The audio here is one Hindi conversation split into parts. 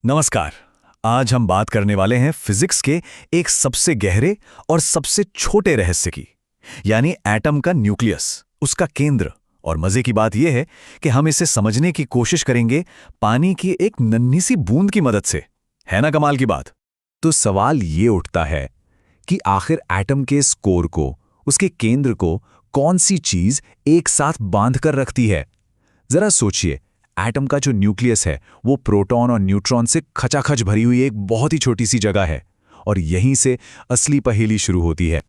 नमस्कार। आज हम बात करने वाले हैं फिजिक्स के एक सबसे गहरे और सबसे छोटे रहस्य की, यानी एटम का न्यूक्लियस, उसका केंद्र। और मजे की बात यह है कि हम इसे समझने की कोशिश करेंगे पानी की एक नन्ही सी बूंद की मदद से। है ना कमाल की बात? तो सवाल ये उठता है कि आखिर एटम के इस कोर को, उसके केंद्र को कौन सी चीज एक साथ बांध कर रखती है। जरा सोचिए, एटम का जो न्यूक्लियस है वो प्रोटॉन और न्यूट्रॉन से खचाखच भरी हुई एक बहुत ही छोटी सी जगह है, और यहीं से असली पहेली शुरू होती है।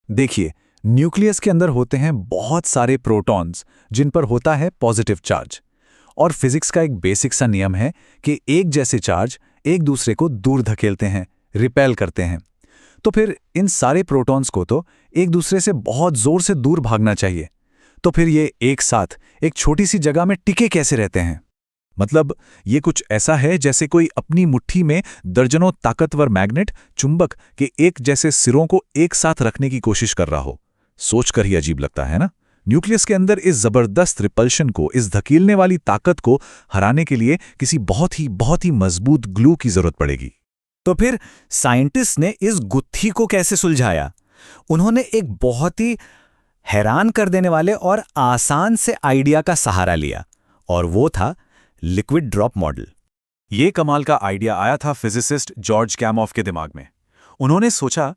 देखिए, न्यूक्लियस के अंदर होते हैं बहुत सारे प्रोटॉन्स जिन पर होता है पॉजिटिव चार्ज। और फिजिक्स का एक बेसिक सा नियम है कि एक जैसे चार्ज एक दूसरे को दूर धकेलते हैं, रिपेल करते हैं। तो फिर इन सारे प्रोटॉन्स को तो एक दूसरे से बहुत जोर से दूर भागना चाहिए। तो फिर ये एक साथ एक छोटी सी जगह में टिके कैसे रहते हैं? मतलब ये कुछ ऐसा है जैसे कोई अपनी मुट्ठी में दर्जनों ताकतवर मैग्नेट, चुंबक के एक जैसे सिरों को एक साथ रखने की कोशिश कर रहा हो। सोचकर ही अजीब लगता है ना? न्यूक्लियस के अंदर इस जबरदस्त रिपल्शन को, इस धकेलने वाली ताकत को हराने के लिए किसी बहुत ही मजबूत ग्लू की जरूरत पड़ेगी। तो फिर साइंटिस्ट ने इस गुत्थी को कैसे सुलझाया? उन्होंने एक बहुत ही हैरान कर देने वाले और आसान से आइडिया का सहारा लिया, और वो था लिक्विड ड्रॉप मॉडल। ये कमाल का आइडिया आया था फिजिसिस्ट जॉर्ज कैमॉफ के दिमाग में। उन्होंने सोचा,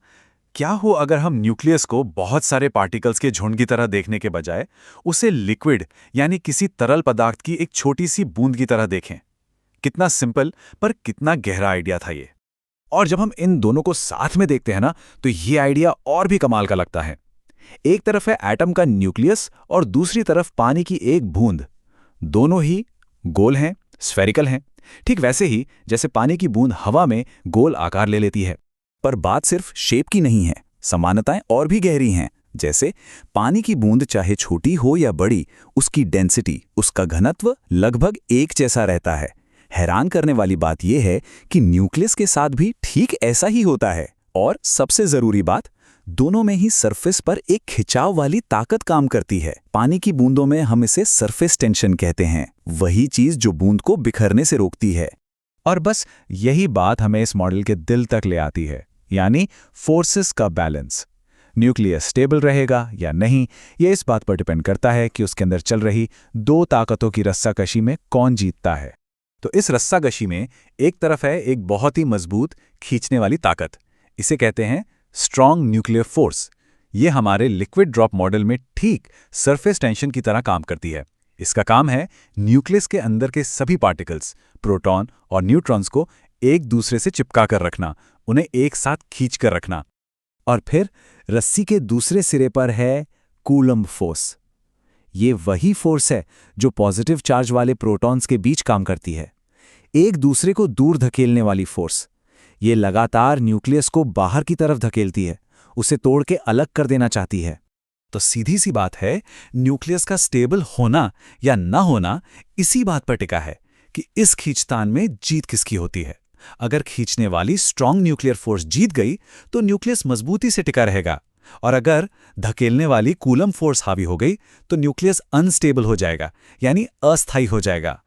क्या हो अगर हम न्यूक्लियस को बहुत सारे पार्टिकल्स के झुंड की तरह देखने के बजाय उसे लिक्विड यानी किसी तरल पदार्थ की एक छोटी सी बूंद की तरह देखें। कितना सिंपल पर कितना गहरा आइडिया था ये। और जब हम इन दोनों को साथ में देखते हैं ना, तो ये आइडिया और भी कमाल का लगता है। एक तरफ है एटम का न्यूक्लियस और दूसरी तरफ पानी की एक बूंद। दोनों ही गोल हैं, स्फेरिकल हैं, ठीक वैसे ही जैसे पानी की बूंद हवा में गोल आकार ले लेती है। पर बात सिर्फ शेप की नहीं है, समानताएं और भी गहरी हैं। जैसे पानी की बूंद चाहे छोटी हो या बड़ी, उसकी डेंसिटी, उसका घनत्व लगभग एक जैसा रहता है। हैरान करने वाली बात यह है कि न्यूक्लियस के साथ भी ठीक ऐसा ही होता है। और सबसे जरूरी बात, दोनों में ही सरफेस पर एक खिंचाव वाली ताकत काम करती है। पानी की बूंदों में हम इसे सरफेस टेंशन कहते हैं, वही चीज जो बूंद को बिखरने से रोकती है। और बस यही बात हमें इस मॉडल के दिल तक ले आती है, यानी फोर्सेस का बैलेंस। न्यूक्लियस स्टेबल रहेगा या नहीं, यह इस बात पर डिपेंड करता है कि उसके अंदर चल रही दो ताकतों की रस्साकशी में कौन जीतता है। तो इस रस्साकशी में एक तरफ है एक बहुत ही मजबूत खींचने वाली ताकत, इसे कहते हैं स्ट्रॉन्ग न्यूक्लियर फोर्स। ये हमारे लिक्विड ड्रॉप मॉडल में ठीक सरफेस टेंशन की तरह काम करती है। इसका काम है न्यूक्लियस के अंदर के सभी पार्टिकल्स, प्रोटॉन और न्यूट्रॉन्स को एक दूसरे से चिपका कर रखना, उन्हें एक साथ खींच कर रखना। और फिर रस्सी के दूसरे सिरे पर है कूलम्ब फोर्स। ये वही फोर्स है जो पॉजिटिव चार्ज वाले प्रोटॉन्स के बीच काम करती है, एक दूसरे को दूर धकेलने वाली फोर्स। ये लगातार न्यूक्लियस को बाहर की तरफ धकेलती है, उसे तोड़ के अलग कर देना चाहती है। तो सीधी सी बात है, न्यूक्लियस का स्टेबल होना या ना होना इसी बात पर टिका है कि इस खींचतान में जीत किसकी होती है। अगर खींचने वाली स्ट्रॉन्ग न्यूक्लियर फोर्स जीत गई तो न्यूक्लियस मजबूती से टिका रहेगा, और अगर धकेलने वाली कूलम्ब फोर्स हावी हो गई तो न्यूक्लियस अनस्टेबल हो जाएगा, यानी अस्थायी हो जाएगा।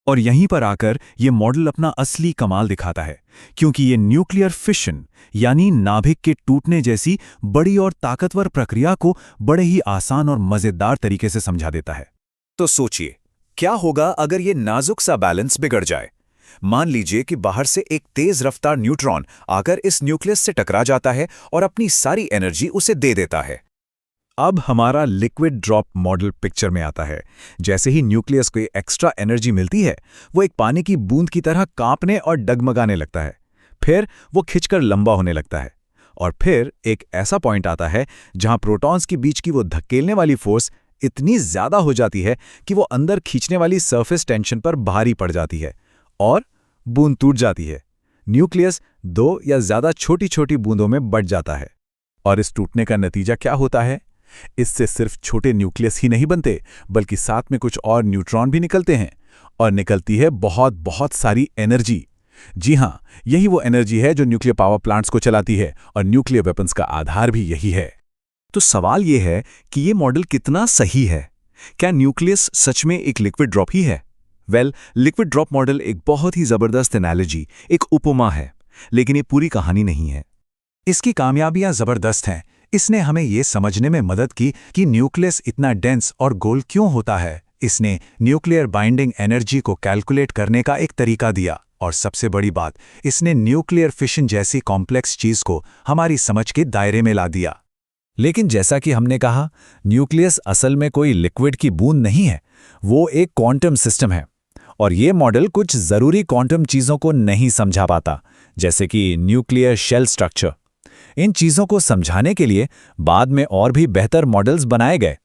और यहीं पर आकर यह मॉडल अपना असली कमाल दिखाता है, क्योंकि ये न्यूक्लियर फिशन यानी नाभिक के टूटने जैसी बड़ी और ताकतवर प्रक्रिया को बड़े ही आसान और मजेदार तरीके से समझा देता है। तो सोचिए, क्या होगा अगर ये नाजुक सा बैलेंस बिगड़ जाए? मान लीजिए कि बाहर से एक तेज रफ्तार न्यूट्रॉन आकर इस न्यूक्लियस से टकरा जाता है और अपनी सारी एनर्जी उसे दे देता है। अब हमारा लिक्विड ड्रॉप मॉडल पिक्चर में आता है। जैसे ही न्यूक्लियस को एक्स्ट्रा एनर्जी मिलती है, वो एक पानी की बूंद की तरह कांपने और डगमगाने लगता है। फिर वो खिंचकर लंबा होने लगता है, और फिर एक ऐसा पॉइंट आता है जहां प्रोटॉन्स के बीच की वो धकेलने वाली फोर्स इतनी ज्यादा हो जाती है कि वो अंदर खींचने वाली सरफेस टेंशन पर भारी पड़ जाती है और बूंद टूट जाती है। न्यूक्लियस दो या ज्यादा छोटी छोटी बूंदों में बंट जाता है। और इस टूटने का नतीजा क्या होता है? इससे सिर्फ छोटे न्यूक्लियस ही नहीं बनते, बल्कि साथ में कुछ और न्यूट्रॉन भी निकलते हैं, और निकलती है बहुत सारी एनर्जी। जी हां, यही वो एनर्जी है जो न्यूक्लियर पावर प्लांट्स को चलाती है, और न्यूक्लियर वेपन्स का आधार भी यही है। तो सवाल यह है कि ये मॉडल कितना सही है? क्या न्यूक्लियस सच में एक लिक्विड ड्रॉप ही है? लिक्विड ड्रॉप मॉडल एक बहुत ही जबरदस्त एनालॉजी, एक उपमा है, लेकिन ये पूरी कहानी नहीं है। इसकी कामयाबियां जबरदस्त हैं। इसने हमें ये समझने में मदद की कि न्यूक्लियस इतना डेंस और गोल क्यों होता है। इसने न्यूक्लियर बाइंडिंग एनर्जी को कैलकुलेट करने का एक तरीका दिया, और सबसे बड़ी बात, इसने न्यूक्लियर फिशन जैसी कॉम्प्लेक्स चीज को हमारी समझ के दायरे में ला दिया। लेकिन जैसा कि हमने कहा, न्यूक्लियस असल में कोई लिक्विड की बूंद नहीं है, वो एक क्वांटम सिस्टम है। और ये मॉडल कुछ ज़रूरी क्वांटम चीज़ों को नहीं समझा पाता, जैसे कि न्यूक्लियर शेल स्ट्रक्चर। इन चीज़ों को समझाने के लिए बाद में और भी बेहतर मॉडल्स बनाए गए।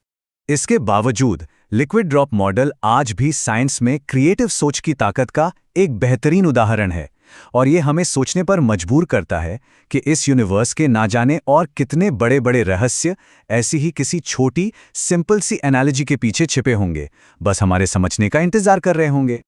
इसके बावजूद लिक्विड ड्रॉप मॉडल आज भी साइंस में क्रिएटिव सोच की ताकत का एक बेहतरीन उदाहरण है, और ये हमें सोचने पर मजबूर करता है कि इस यूनिवर्स के ना जाने और कितने बड़े बड़े रहस्य ऐसी ही किसी छोटी सिंपल सी एनालॉजी के पीछे छिपे होंगे, बस हमारे समझने का इंतजार कर रहे होंगे।